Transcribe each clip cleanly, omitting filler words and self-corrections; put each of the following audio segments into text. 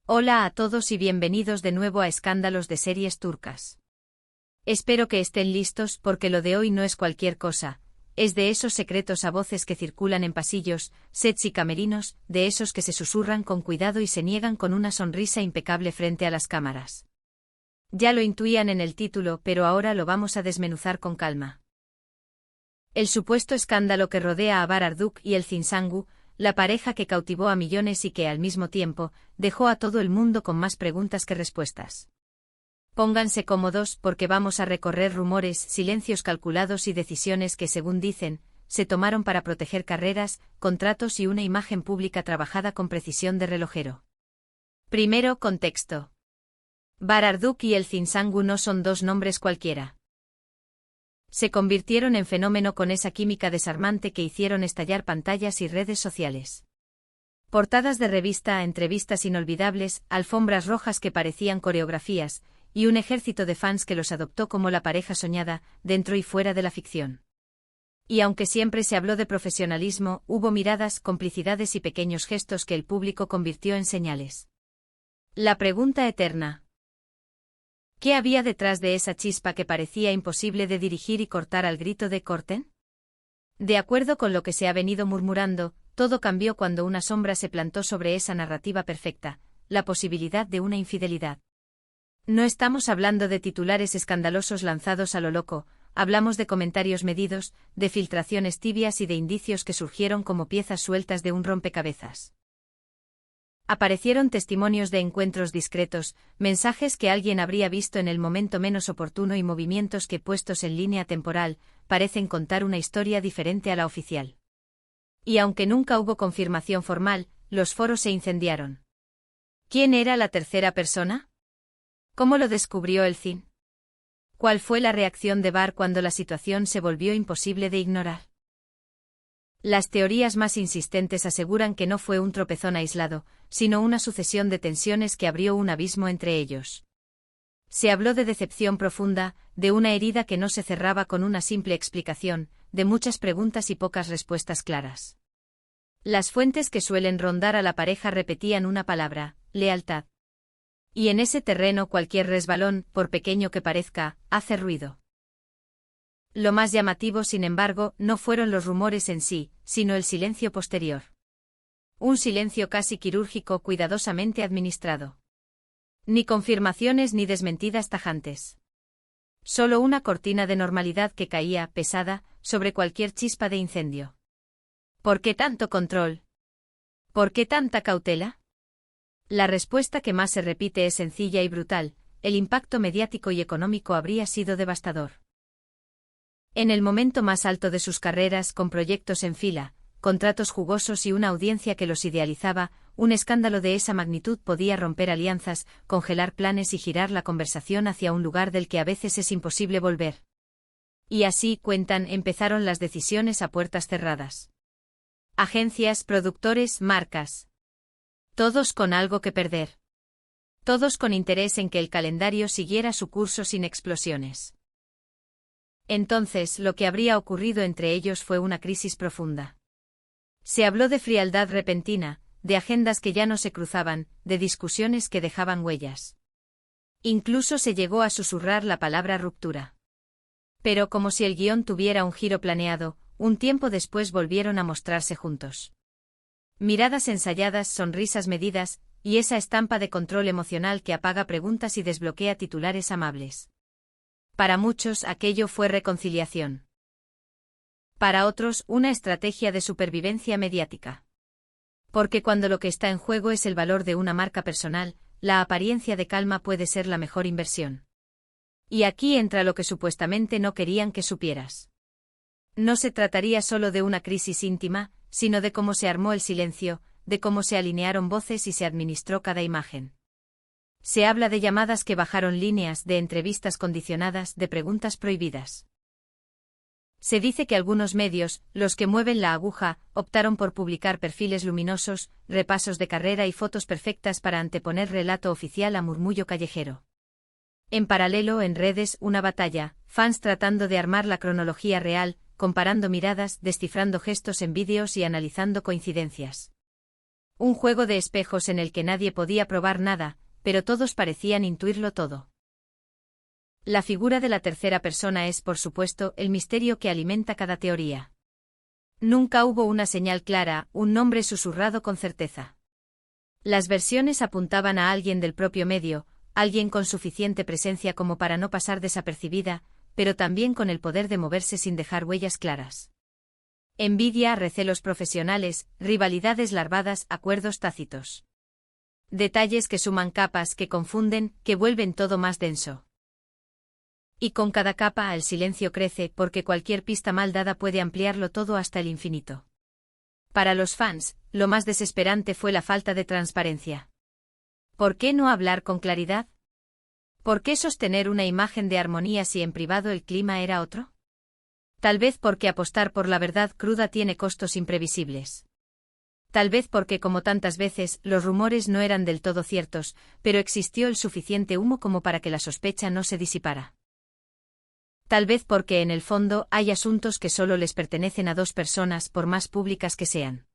Hola a todos y bienvenidos de nuevo a Escándalos de Series Turcas. Espero que estén listos porque lo de hoy no es cualquier cosa, es de esos secretos a voces que circulan en pasillos, sets y camerinos, de esos que se susurran con cuidado y se niegan con una sonrisa impecable frente a las cámaras. Ya lo intuían en el título, pero ahora lo vamos a desmenuzar con calma. El supuesto escándalo que rodea a Bahar Arduk y Elçin Sangu, la pareja que cautivó a millones y que, al mismo tiempo, dejó a todo el mundo con más preguntas que respuestas. Pónganse cómodos porque vamos a recorrer rumores, silencios calculados y decisiones que, según dicen, se tomaron para proteger carreras, contratos y una imagen pública trabajada con precisión de relojero. Primero, contexto. Bahar Arduk y Elçin Sangu no son dos nombres cualquiera. Se convirtieron en fenómeno con esa química desarmante que hicieron estallar pantallas y redes sociales. Portadas de revista, entrevistas inolvidables, alfombras rojas que parecían coreografías, y un ejército de fans que los adoptó como la pareja soñada, dentro y fuera de la ficción. Y aunque siempre se habló de profesionalismo, hubo miradas, complicidades y pequeños gestos que el público convirtió en señales. La pregunta eterna. ¿Qué había detrás de esa chispa que parecía imposible de dirigir y cortar al grito de «¡corten!»? De acuerdo con lo que se ha venido murmurando, todo cambió cuando una sombra se plantó sobre esa narrativa perfecta, la posibilidad de una infidelidad. No estamos hablando de titulares escandalosos lanzados a lo loco, hablamos de comentarios medidos, de filtraciones tibias y de indicios que surgieron como piezas sueltas de un rompecabezas. Aparecieron testimonios de encuentros discretos, mensajes que alguien habría visto en el momento menos oportuno y movimientos que, puestos en línea temporal, parecen contar una historia diferente a la oficial. Y aunque nunca hubo confirmación formal, los foros se incendiaron. ¿Quién era la tercera persona? ¿Cómo lo descubrió Elçin? ¿Cuál fue la reacción de Bahar cuando la situación se volvió imposible de ignorar? Las teorías más insistentes aseguran que no fue un tropezón aislado, sino una sucesión de tensiones que abrió un abismo entre ellos. Se habló de decepción profunda, de una herida que no se cerraba con una simple explicación, de muchas preguntas y pocas respuestas claras. Las fuentes que suelen rondar a la pareja repetían una palabra: lealtad. Y en ese terreno cualquier resbalón, por pequeño que parezca, hace ruido. Lo más llamativo, sin embargo, no fueron los rumores en sí, sino el silencio posterior. Un silencio casi quirúrgico, cuidadosamente administrado. Ni confirmaciones ni desmentidas tajantes. Solo una cortina de normalidad que caía, pesada, sobre cualquier chispa de incendio. ¿Por qué tanto control? ¿Por qué tanta cautela? La respuesta que más se repite es sencilla y brutal: el impacto mediático y económico habría sido devastador. En el momento más alto de sus carreras, con proyectos en fila, contratos jugosos y una audiencia que los idealizaba, un escándalo de esa magnitud podía romper alianzas, congelar planes y girar la conversación hacia un lugar del que a veces es imposible volver. Y así, cuentan, empezaron las decisiones a puertas cerradas. Agencias, productores, marcas. Todos con algo que perder. Todos con interés en que el calendario siguiera su curso sin explosiones. Entonces, lo que habría ocurrido entre ellos fue una crisis profunda. Se habló de frialdad repentina, de agendas que ya no se cruzaban, de discusiones que dejaban huellas. Incluso se llegó a susurrar la palabra ruptura. Pero como si el guión tuviera un giro planeado, un tiempo después volvieron a mostrarse juntos. Miradas ensayadas, sonrisas medidas, y esa estampa de control emocional que apaga preguntas y desbloquea titulares amables. Para muchos aquello fue reconciliación. Para otros, una estrategia de supervivencia mediática. Porque cuando lo que está en juego es el valor de una marca personal, la apariencia de calma puede ser la mejor inversión. Y aquí entra lo que supuestamente no querían que supieras. No se trataría solo de una crisis íntima, sino de cómo se armó el silencio, de cómo se alinearon voces y se administró cada imagen. Se habla de llamadas que bajaron líneas, de entrevistas condicionadas, de preguntas prohibidas. Se dice que algunos medios, los que mueven la aguja, optaron por publicar perfiles luminosos, repasos de carrera y fotos perfectas para anteponer relato oficial a murmullo callejero. En paralelo, en redes, una batalla, fans tratando de armar la cronología real, comparando miradas, descifrando gestos en vídeos y analizando coincidencias. Un juego de espejos en el que nadie podía probar nada, pero todos parecían intuirlo todo. La figura de la tercera persona es, por supuesto, el misterio que alimenta cada teoría. Nunca hubo una señal clara, un nombre susurrado con certeza. Las versiones apuntaban a alguien del propio medio, alguien con suficiente presencia como para no pasar desapercibida, pero también con el poder de moverse sin dejar huellas claras. Envidia, recelos profesionales, rivalidades larvadas, acuerdos tácitos. Detalles que suman capas, que confunden, que vuelven todo más denso. Y con cada capa el silencio crece porque cualquier pista mal dada puede ampliarlo todo hasta el infinito. Para los fans, lo más desesperante fue la falta de transparencia. ¿Por qué no hablar con claridad? ¿Por qué sostener una imagen de armonía si en privado el clima era otro? Tal vez porque apostar por la verdad cruda tiene costos imprevisibles. Tal vez porque, como tantas veces, los rumores no eran del todo ciertos, pero existió el suficiente humo como para que la sospecha no se disipara. Tal vez porque en el fondo hay asuntos que solo les pertenecen a dos personas por más públicas que sean.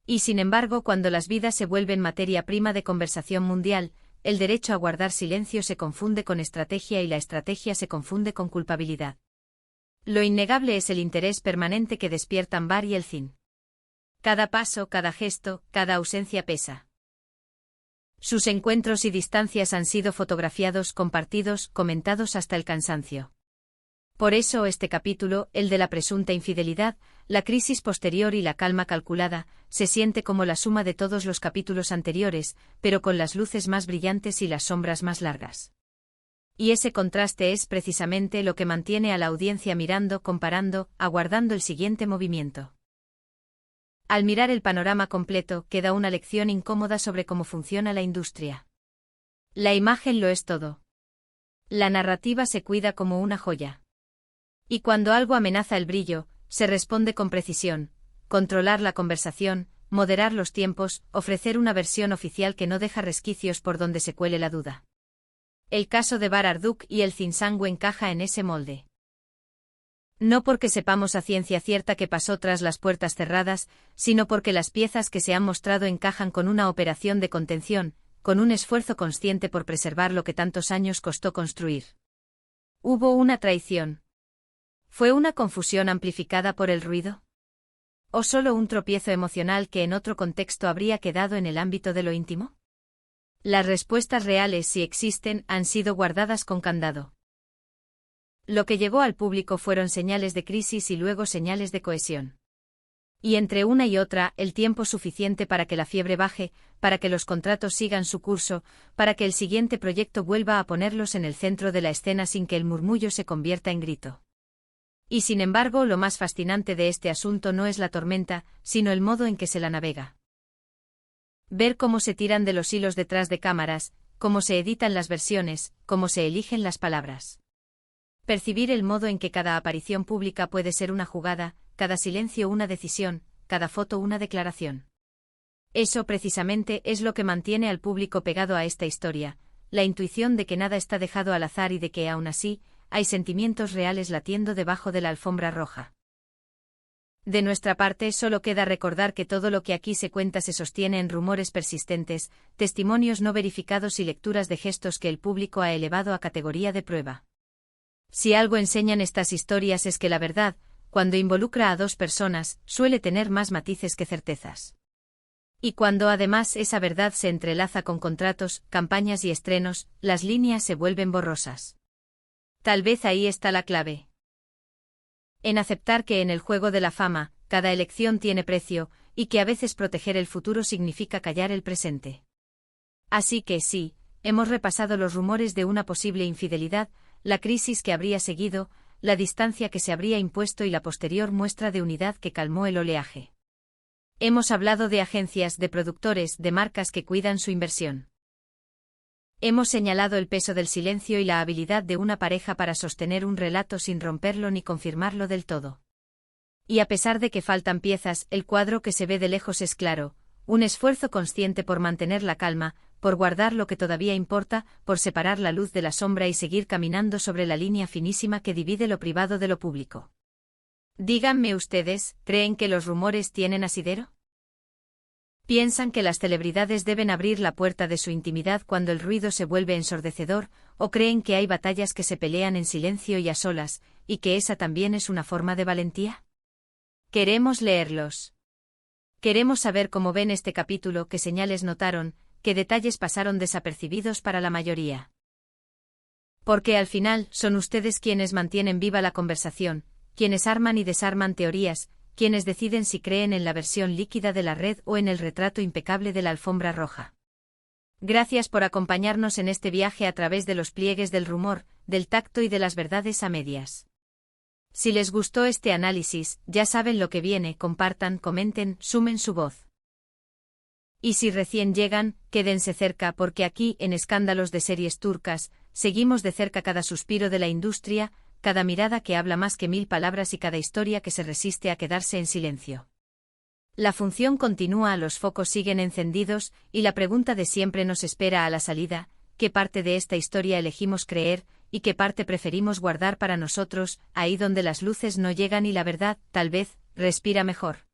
Y sin embargo, cuando las vidas se vuelven materia prima de conversación mundial, el derecho a guardar silencio se confunde con estrategia y la estrategia se confunde con culpabilidad. Lo innegable es el interés permanente que despiertan Bar y Elcin. Cada paso, cada gesto, cada ausencia pesa. Sus encuentros y distancias han sido fotografiados, compartidos, comentados hasta el cansancio. Por eso este capítulo, el de la presunta infidelidad, la crisis posterior y la calma calculada, se siente como la suma de todos los capítulos anteriores, pero con las luces más brillantes y las sombras más largas. Y ese contraste es precisamente lo que mantiene a la audiencia mirando, comparando, aguardando el siguiente movimiento. Al mirar el panorama completo, queda una lección incómoda sobre cómo funciona la industria. La imagen lo es todo. La narrativa se cuida como una joya. Y cuando algo amenaza el brillo, se responde con precisión, controlar la conversación, moderar los tiempos, ofrecer una versión oficial que no deja resquicios por donde se cuele la duda. El caso de Bar Arduk y Elcin Sangu encaja en ese molde. No porque sepamos a ciencia cierta qué pasó tras las puertas cerradas, sino porque las piezas que se han mostrado encajan con una operación de contención, con un esfuerzo consciente por preservar lo que tantos años costó construir. ¿Hubo una traición? ¿Fue una confusión amplificada por el ruido? ¿O solo un tropiezo emocional que en otro contexto habría quedado en el ámbito de lo íntimo? Las respuestas reales, si existen, han sido guardadas con candado. Lo que llegó al público fueron señales de crisis y luego señales de cohesión. Y entre una y otra, el tiempo suficiente para que la fiebre baje, para que los contratos sigan su curso, para que el siguiente proyecto vuelva a ponerlos en el centro de la escena sin que el murmullo se convierta en grito. Y sin embargo, lo más fascinante de este asunto no es la tormenta, sino el modo en que se la navega. Ver cómo se tiran de los hilos detrás de cámaras, cómo se editan las versiones, cómo se eligen las palabras. Percibir el modo en que cada aparición pública puede ser una jugada, cada silencio una decisión, cada foto una declaración. Eso precisamente es lo que mantiene al público pegado a esta historia, la intuición de que nada está dejado al azar y de que, aún así, hay sentimientos reales latiendo debajo de la alfombra roja. De nuestra parte solo queda recordar que todo lo que aquí se cuenta se sostiene en rumores persistentes, testimonios no verificados y lecturas de gestos que el público ha elevado a categoría de prueba. Si algo enseñan estas historias es que la verdad, cuando involucra a dos personas, suele tener más matices que certezas. Y cuando además esa verdad se entrelaza con contratos, campañas y estrenos, las líneas se vuelven borrosas. Tal vez ahí está la clave. En aceptar que en el juego de la fama, cada elección tiene precio, y que a veces proteger el futuro significa callar el presente. Así que sí, hemos repasado los rumores de una posible infidelidad, la crisis que habría seguido, la distancia que se habría impuesto y la posterior muestra de unidad que calmó el oleaje. Hemos hablado de agencias, de productores, de marcas que cuidan su inversión. Hemos señalado el peso del silencio y la habilidad de una pareja para sostener un relato sin romperlo ni confirmarlo del todo. Y a pesar de que faltan piezas, el cuadro que se ve de lejos es claro, un esfuerzo consciente por mantener la calma, por guardar lo que todavía importa, por separar la luz de la sombra y seguir caminando sobre la línea finísima que divide lo privado de lo público. Díganme ustedes, ¿creen que los rumores tienen asidero? Piensan que las celebridades deben abrir la puerta de su intimidad cuando el ruido se vuelve ensordecedor, o creen que hay batallas que se pelean en silencio y a solas, y que esa también es una forma de valentía. Queremos leerlos. Queremos saber cómo ven este capítulo, qué señales notaron, qué detalles pasaron desapercibidos para la mayoría. Porque al final, son ustedes quienes mantienen viva la conversación, quienes arman y desarman teorías, quienes deciden si creen en la versión líquida de la red o en el retrato impecable de la alfombra roja. Gracias por acompañarnos en este viaje a través de los pliegues del rumor, del tacto y de las verdades a medias. Si les gustó este análisis, ya saben lo que viene, compartan, comenten, sumen su voz. Y si recién llegan, quédense cerca porque aquí, en Escándalos de Series Turcas, seguimos de cerca cada suspiro de la industria, cada mirada que habla más que 1000 palabras y cada historia que se resiste a quedarse en silencio. La función continúa, los focos siguen encendidos, y la pregunta de siempre nos espera a la salida: ¿qué parte de esta historia elegimos creer, y qué parte preferimos guardar para nosotros, ahí donde las luces no llegan y la verdad, tal vez, respira mejor?